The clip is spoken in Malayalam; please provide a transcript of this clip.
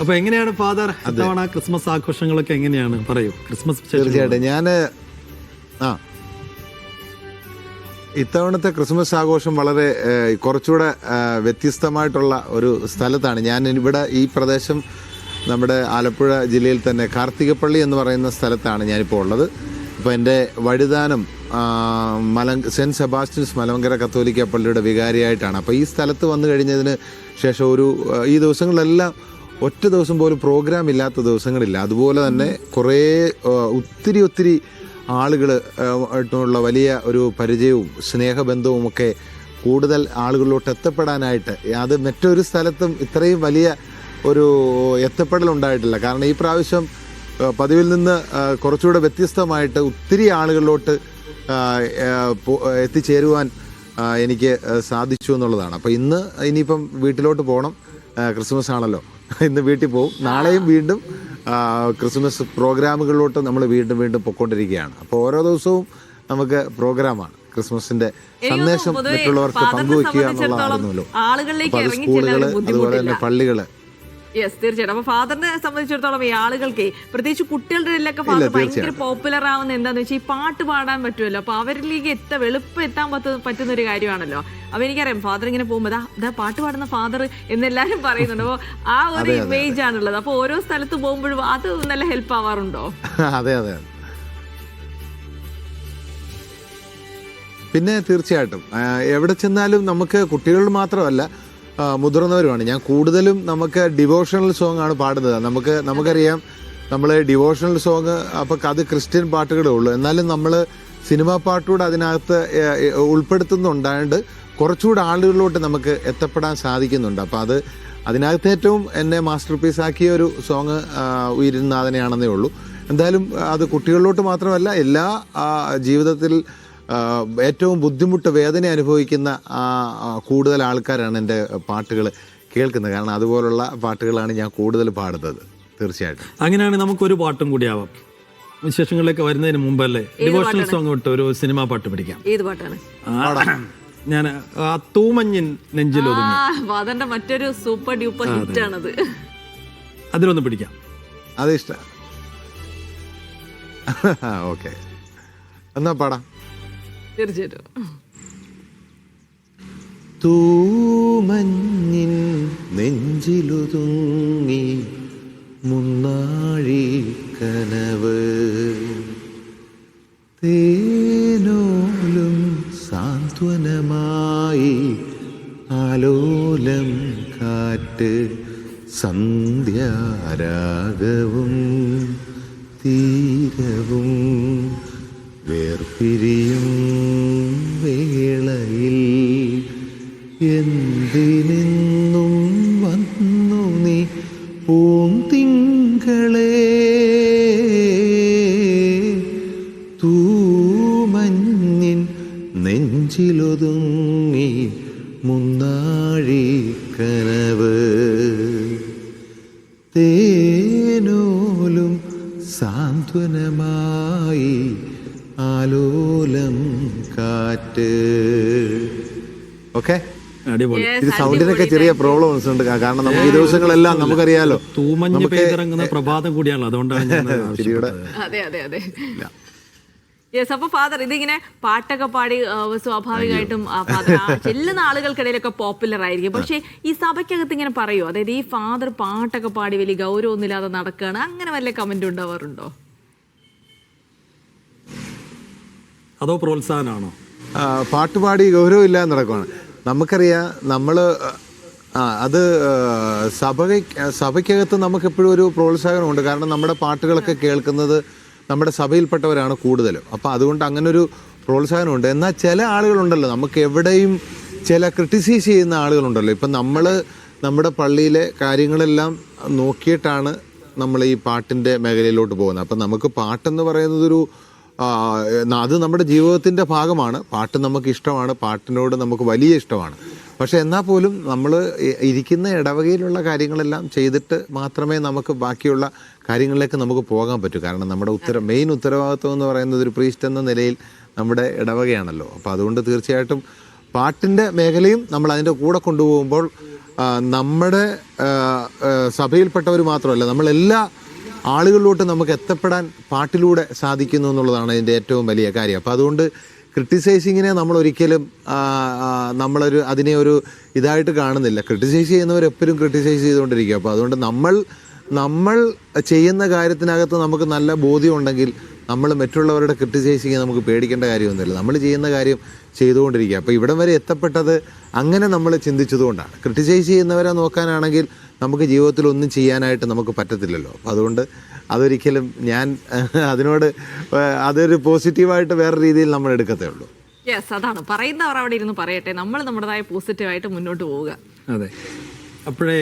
അപ്പൊ എങ്ങനെയാണ് ഫാദർ ഇത്തവണ ക്രിസ്മസ് ആഘോഷങ്ങളൊക്കെ എങ്ങനെയാണ് പറയൂ? ക്രിസ്മസ് തീർച്ചയായിട്ടും ഇത്തവണത്തെ ക്രിസ്മസ് ആഘോഷം വളരെ കുറച്ചുകൂടെ വ്യത്യസ്തമായിട്ടുള്ള ഒരു സ്ഥലത്താണ്. ഞാൻ ഇവിടെ ഈ പ്രദേശം നമ്മുടെ ആലപ്പുഴ ജില്ലയിൽ തന്നെ കാർത്തികപ്പള്ളി എന്ന് പറയുന്ന സ്ഥലത്താണ് ഞാനിപ്പോൾ ഉള്ളത്. ഇപ്പോൾ എൻ്റെ വഴുതാനം സെൻറ്റ് സെബാസ്റ്റ്യൻസ് മലങ്കര കത്തോലിക്ക പള്ളിയുടെ വികാരിയായിട്ടാണ്. അപ്പോൾ ഈ സ്ഥലത്ത് വന്നു കഴിഞ്ഞതിന് ശേഷം ഈ ദിവസങ്ങളിലെല്ലാം ഒറ്റ ദിവസം പോലും പ്രോഗ്രാം ഇല്ലാത്ത ദിവസങ്ങളില്ല. അതുപോലെ തന്നെ കുറേ ഒത്തിരി ആളുകൾ ആയിട്ടുള്ള വലിയ ഒരു പരിചയവും സ്നേഹബന്ധവും ഒക്കെ കൂടുതൽ ആളുകളിലോട്ട് എത്തപ്പെടാനായിട്ട് അത് മറ്റൊരു സ്ഥലത്തും ഇത്രയും വലിയ ഒരു എത്തപ്പെടലുണ്ടായിട്ടില്ല. കാരണം ഈ പ്രാവശ്യം പതിവിൽ നിന്ന് കുറച്ചുകൂടെ വ്യത്യസ്തമായിട്ട് ഒത്തിരി ആളുകളിലോട്ട് എത്തിച്ചേരുവാൻ എനിക്ക് സാധിച്ചു എന്നുള്ളതാണ്. അപ്പോൾ ഇനിയിപ്പം വീട്ടിലോട്ട് പോകണം. ക്രിസ്മസ് ആണല്ലോ, ഇന്ന് വീട്ടിൽ പോകും. നാളെയും വീണ്ടും ക്രിസ്മസ് പ്രോഗ്രാമുകളിലോട്ട് നമ്മൾ വീണ്ടും പൊയ്ക്കൊണ്ടിരിക്കുകയാണ്. അപ്പോൾ ഓരോ ദിവസവും നമുക്ക് പ്രോഗ്രാമാണ്. ക്രിസ്മസിന്റെ സന്ദേശം മറ്റുള്ളവർക്ക് പങ്കുവയ്ക്കുക എന്നുള്ളതായിരുന്നല്ലോ. അത് സ്കൂളുകൾ, അതുപോലെ തന്നെ പള്ളികൾ. യെസ്, തീർച്ചയായിട്ടും. അപ്പൊ ഫാദറിനെ സംബന്ധിച്ചിടത്തോളം ഈ ആളുകൾക്ക്, പ്രത്യേകിച്ച് കുട്ടികളുടെ ഇടയിലൊക്കെ ഫാദർ ഭയങ്കര പോപ്പുലർ ആവുന്ന എന്താന്ന് വെച്ചാൽ ഈ പാട്ട് പാടാൻ പറ്റുമല്ലോ. അപ്പൊ അവരിലേക്ക് എളുപ്പം എത്താൻ പറ്റുന്ന ഒരു കാര്യമാണല്ലോ. അപ്പൊ എനിക്കറിയാം ഫാദർ ഇങ്ങനെ പോകുമ്പോൾ പാട്ട് പാടുന്ന ഫാദർ എന്നെല്ലാരും പറയുന്നുണ്ട്. അപ്പൊ ആ ഒരു ഇമേജ് ആണുള്ളത്. അപ്പൊ ഓരോ സ്ഥലത്ത് പോകുമ്പോഴും അത് നല്ല ഹെൽപ്പ് ആവാറുണ്ടോ? അതെ. പിന്നെ തീർച്ചയായിട്ടും എവിടെ ചെന്നാലും നമുക്ക് കുട്ടികൾ മാത്രമല്ല മുതിർന്നവരുമാണ്. ഞാൻ കൂടുതലും നമുക്ക് ഡിവോഷണൽ സോങ് ആണ് പാടുന്നത്. നമുക്കറിയാം നമ്മൾ ഡിവോഷണൽ സോങ് അപ്പോൾ അത് ക്രിസ്ത്യൻ പാട്ടുകളേ ഉള്ളൂ. എന്നാലും നമ്മൾ സിനിമാ പാട്ടുകൂടെ അതിനകത്ത് ഉൾപ്പെടുത്തുന്നുണ്ടായത് കുറച്ചുകൂടെ ആളുകളിലോട്ട് നമുക്ക് എത്തപ്പെടാൻ സാധിക്കുന്നുണ്ട്. അപ്പോൾ അതിനകത്ത് ഏറ്റവും എന്നെ മാസ്റ്റർ പീസ് ആക്കിയ ഒരു സോങ് ഉയരുന്നാഥനെയാണെന്നേ ഉള്ളൂ. എന്തായാലും അത് കുട്ടികളിലോട്ട് മാത്രമല്ല, എല്ലാ ജീവിതത്തിൽ ഏറ്റവും ബുദ്ധിമുട്ട് വേദന അനുഭവിക്കുന്ന കൂടുതൽ ആൾക്കാരാണ് എൻ്റെ പാട്ടുകൾ കേൾക്കുന്നത്. കാരണം അതുപോലുള്ള പാട്ടുകളാണ് ഞാൻ കൂടുതൽ പാടുന്നത്. തീർച്ചയായിട്ടും അങ്ങനെയാണെങ്കിൽ നമുക്കൊരു പാട്ടും കൂടി ആവാം. വിശേഷങ്ങളിലേക്ക് വരുന്നതിന് മുമ്പല്ലേ ഡിവോഷണൽ സോങ് വിട്ട് ഒരു സിനിമാ പാട്ട് പിടിക്കാം. ഏത് പാട്ടാണ്? ഞാൻ തൂമഞ്ഞിൻ നെഞ്ചിലൊതുങ്ങി, അതിന്റെ മറ്റൊരു സൂപ്പർ ഡ്യൂപ്പർ ഹിറ്റ് ആണത്. അതിലൊന്ന് പിടിക്കാം. അത് ഇഷ്ടം. ഓക്കെ, എന്നാ പാടാം. തീർച്ചയായിട്ടും. തൂമഞ്ഞിൻ നെഞ്ചിലൊതുങ്ങി മുന്നാഴി കനവ്, തേനോലും സാന്ത്വനമായി ആലോലം കാറ്റ്, സന്ധ്യാരാഗവും തീരവും വേർപിരിയും വേളയിൽ എന്തിനെന്നും വന്നു നീ പൂന്തിങ്കളേ, തൂമഞ്ഞിൻ നെഞ്ചിലൊതുങ്ങി മുന്നാഴി കനവ്, തേനോലും സാന്ത്വനമായി ആലോലം കാറ്റ്. ഓക്കെ, ഇത് സൗണ്ടിനൊക്കെ ചെറിയ പ്രോബ്ലംസ് ഉണ്ട്. കാരണം നമുക്ക് ഈ ദിവസങ്ങളെല്ലാം നമുക്കറിയാലോ തൂമഞ്ഞ് പെയ്തിറങ്ങുന്ന പ്രഭാതം കൂടിയാണല്ലോ. അതുകൊണ്ടാണ് യെസ്. അപ്പൊ ഫാദർ ഇതിങ്ങനെ പാട്ടൊക്കെ പാടി സ്വാഭാവികമായിട്ടും ഫാദർ ചെല്ലുന്ന ആളുകൾക്കിടയിലൊക്കെ പോപ്പുലർ ആയിരിക്കും. പക്ഷെ ഈ സഭയ്ക്കകത്ത് ഇങ്ങനെ പറയോ, അതായത് ഈ ഫാദർ പാട്ടൊക്കെ പാടി വലിയ ഗൗരവമൊന്നുമില്ലാതെ നടക്കുകയാണ്, അങ്ങനെ വല്ല കമന്റ് ഉണ്ടാവാറുണ്ടോ? അതോ പ്രോത്സാഹനമാണോ? പാട്ടുപാടി ഗൗരവമില്ലാതെ നടക്കുകയാണ്. നമുക്കറിയാം അത് സഭയ്ക്കകത്ത് നമുക്കെപ്പോഴും ഒരു പ്രോത്സാഹനമുണ്ട്. കാരണം നമ്മുടെ പാട്ടുകളൊക്കെ കേൾക്കുന്നത് നമ്മുടെ സഭയിൽപ്പെട്ടവരാണ് കൂടുതലും. അപ്പോൾ അതുകൊണ്ട് അങ്ങനൊരു പ്രോത്സാഹനമുണ്ട്. എന്നാൽ ചില ആളുകളുണ്ടല്ലോ, നമുക്ക് എവിടെയും ചില ക്രിട്ടിസൈസ് ചെയ്യുന്ന ആളുകളുണ്ടല്ലോ. ഇപ്പം നമ്മുടെ പള്ളിയിലെ കാര്യങ്ങളെല്ലാം നോക്കിയിട്ടാണ് നമ്മൾ ഈ പാട്ടിൻ്റെ മേഖലയിലോട്ട് പോകുന്നത്. അപ്പം നമുക്ക് പാട്ടെന്ന് പറയുന്നതൊരു അത് നമ്മുടെ ജീവിതത്തിൻ്റെ ഭാഗമാണ്. പാട്ട് നമുക്ക് ഇഷ്ടമാണ്, പാട്ടിനോട് നമുക്ക് വലിയ ഇഷ്ടമാണ്. പക്ഷേ എന്നാൽ പോലും നമ്മൾ ഇരിക്കുന്ന ഇടവകയിലുള്ള കാര്യങ്ങളെല്ലാം ചെയ്തിട്ട് മാത്രമേ നമുക്ക് ബാക്കിയുള്ള കാര്യങ്ങളിലേക്ക് നമുക്ക് പോകാൻ പറ്റൂ. കാരണം നമ്മുടെ മെയിൻ ഉത്തരവാദിത്വം എന്ന് പറയുന്നത് ഒരു പ്രീസ്റ്റ് എന്ന നിലയിൽ നമ്മുടെ ഇടവകയാണല്ലോ. അപ്പോൾ അതുകൊണ്ട് തീർച്ചയായിട്ടും പാട്ടിൻ്റെ മേഖലയും നമ്മൾ അതിൻ്റെ കൂടെ കൊണ്ടുപോകുമ്പോൾ നമ്മുടെ സഭയിൽപ്പെട്ടവർ മാത്രമല്ല, നമ്മളെല്ലാ ആളുകളിലോട്ട് നമുക്ക് എത്തപ്പെടാൻ പാട്ടിലൂടെ സാധിക്കുന്നു എന്നുള്ളതാണ് അതിൻ്റെ ഏറ്റവും വലിയ കാര്യം. അപ്പോൾ അതുകൊണ്ട് ക്രിട്ടിസൈസിങ്ങിനെ നമ്മളൊരിക്കലും അതിനെ ഒരു ഇതായിട്ട് കാണുന്നില്ല. ക്രിട്ടിസൈസ് ചെയ്യുന്നവരെപ്പോഴും ക്രിട്ടിസൈസ് ചെയ്തുകൊണ്ടിരിക്കുക. അപ്പോൾ അതുകൊണ്ട് നമ്മൾ ചെയ്യുന്ന കാര്യത്തിനകത്ത് നമുക്ക് നല്ല ബോധ്യം ഉണ്ടെങ്കിൽ നമ്മൾ മറ്റുള്ളവരുടെ ക്രിട്ടിസൈസിങ് നമുക്ക് പേടിക്കേണ്ട കാര്യമൊന്നുമില്ല. നമ്മൾ ചെയ്യുന്ന കാര്യം ചെയ്തുകൊണ്ടിരിക്കുക. അപ്പോൾ ഇവിടം വരെ എത്തപ്പെട്ടത് അങ്ങനെ നമ്മൾ ചിന്തിച്ചതുകൊണ്ടാണ്. ക്രിട്ടിസൈസ് ചെയ്യുന്നവരെ നോക്കാനാണെങ്കിൽ നമുക്ക് ജീവിതത്തിൽ ഒന്നും ചെയ്യാനായിട്ട് നമുക്ക് പറ്റത്തില്ലല്ലോ. അപ്പോൾ അതുകൊണ്ട് അതൊരിക്കലും അതൊരു പോസിറ്റീവായിട്ട് വേറെ രീതിയിൽ നമ്മൾ എടുക്കത്തേ ഉള്ളൂ. യെസ്, അതാണ് പറയുന്നവർ അവിടെ ഇരുന്ന് പറയട്ടെ, നമ്മൾ നമ്മുടേതായ പോസിറ്റീവായിട്ട് മുന്നോട്ട് പോവുക. അതെ. അപ്പോഴേ